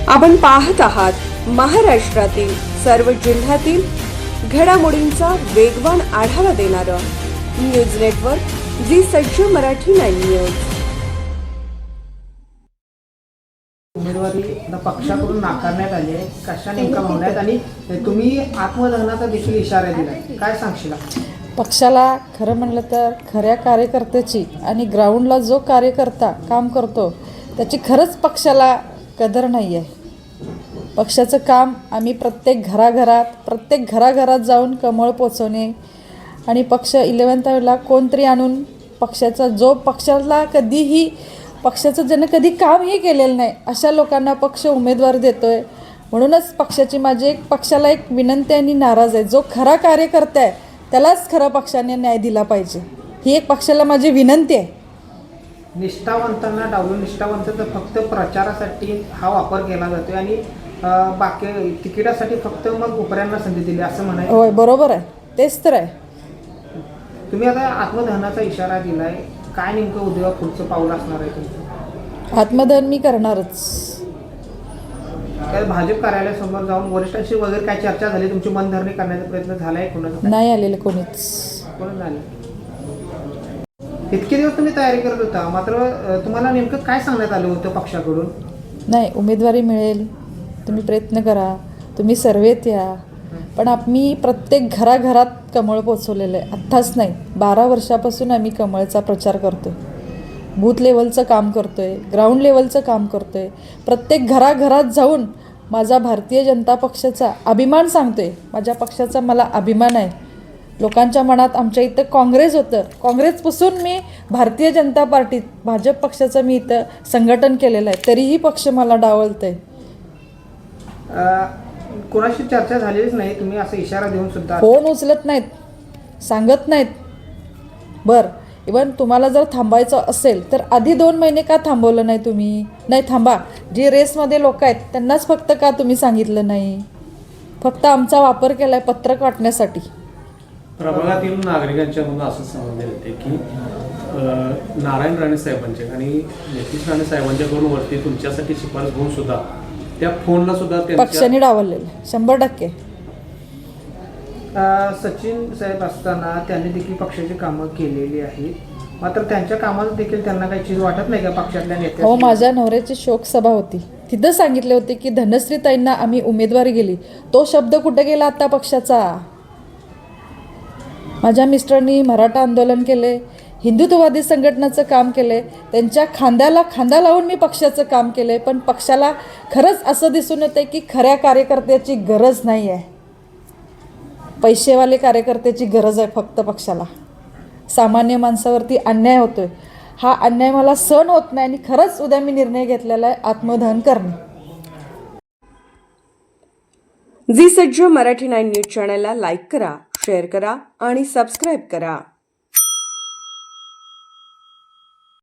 आपण पाहत आहात महाराष्ट्रातील सर्व जिल्ह्यातील घडामोडींचा वेगवान आढावा देणारं न्यूज नेटवर्क जी सज्ज मराठी 9 न्यूज। उमेदवारी पक्षाकडून नाकारण्यात आली आहे, कशा नेमका भावण्यात आणि तुम्ही आत्मदहनाचा देखील इशारा दिला, काय सांगशील? पक्षाला खरं म्हणलं तर खऱ्या कार्यकर्त्याची आणि ग्राउंडला जो कार्यकर्ता काम करतो त्याची खरंच पक्षाला कदर नाही आहे। पक्षाचं काम आम्ही प्रत्येक घराघरात जाऊन कमळ पोचवणे आणि पक्ष 11th ला कोणतरी आणून पक्षाचा जो पक्षाला कधीही पक्षाचं ज्यानं कधी कामही केलेलं नाही अशा लोकांना पक्ष उमेदवार देतोय। म्हणूनच पक्षाला एक विनंती आणि नाराज आहे, जो खरा कार्यकर्ता आहे त्यालाच खरं पक्षाने न्याय दिला पाहिजे, ही एक पक्षाला माझी विनंती आहे। निष्ठावंतांना डावलून निष्ठावंतांचा फक्त प्रचारासाठी हा वापर केला जातोय आणि बाकी तिकिटासाठी फक्त मग उपऱ्यांना संधी दिली असं म्हणायचं? होय, बरोबर आहे, तेच तर आहे। तुम्ही आता आत्मदहनाचा इशारा दिलाय, काय नेमकं उद्या पुढचं पाऊल असणार आहे तुमचं? आत्मदहन मी करणारच। काय भाजप कार्यालयासमोर जाऊन वरिष्ठांशी वगैरे काय चर्चा झाली? तुमची मनधरणी करण्याचा प्रयत्न झालाय कोणाचा? नाही आलेलं कोणीच। कोण झालं? इतके दिवस तुम्ही तयारी करत होता, मात्र तुम्हाला नेमकं काय सांगण्यात आलं होतं पक्षाकडून? नाही, उमेदवारी मिळेल, तुम्ही प्रयत्न करा, तुम्ही सर्वेत या, पण आम्ही प्रत्येक घराघरात कमळ पोचवलेलं आहे। आत्ताच नाही, 12 वर्षापासून आम्ही कमळचा प्रचार करतो, बूथ लेवलचं काम करतोय, ग्राउंड लेवलचं काम करतोय, प्रत्येक घराघरात जाऊन माझा भारतीय जनता पक्षाचा अभिमान सांगतोय। माझ्या पक्षाचा मला अभिमान आहे। लोकांच्या मनात आमच्या इथं काँग्रेस होतं, काँग्रेसपासून मी भारतीय जनता पार्टीत भाजप पक्षाचं मी इथं संघटन केलेलं आहे, तरीही पक्ष मला डावलतंय। कोणाशी चर्चा झालीच नाही, तुम्ही असा इशारा देऊन सुद्धा फोन उचलत नाहीत, सांगत नाहीत। बरं, इवन तुम्हाला जर थांबायचं असेल तर आधी 2 महिने का थांबवलं नाही तुम्ही? नाही थांबा, जी रेसमध्ये लोक आहेत त्यांनाच फक्त का तुम्ही सांगितलं नाही? फक्त आमचा वापर केला आहे पत्रक वाटण्यासाठी। प्रभागातील नागरिकांच्या म्हणून असं समजले होते की नारायण राणे साहेबांचे आणि नितीश राणे साहेबांच्याकडून वरती तुमच्यासाठी शिफारस होऊन सुद्धा त्या फोनला सुद्धा पक्षाने डावललेलं 100%। सचिन साहेब असताना त्यांनी देखील पक्षाची कामं केलेली आहेत, मात्र त्यांच्या कामाला देखील त्यांना काही चीज वाटत नाही का पक्षातल्या नेत्या? हो, माझ्या नवऱ्याची शोक सभा होती, तिथं सांगितले होते की धनश्री ताईंना आम्ही उमेदवारी गेली, तो शब्द कुठे गेला आता पक्षाचा? माझ्या मिस्टरांनी मराठा आंदोलन केले, हिंदुत्ववादी संघटनाचं काम केले, त्यांच्या खांद्याला खांदा लावून मी पक्षाचं काम केले, पण पक्षाला खरंच असं दिसून येतं की खऱ्या कार्यकर्त्याची गरज नाही आहे, पैसेवाले कार्यकर्त्याची गरज आहे फक्त पक्षाला। सामान्य माणसावरती अन्याय होतोय, हा अन्याय मला सहन होत नाही आणि खरंच उद्या मी निर्णय घेतलेला आहे आत्मदहन करणे। जी सज्ज मराठी 9 न्यूज चॅनलला लाईक करा, शेअर करा आणि सबस्क्राईब करा।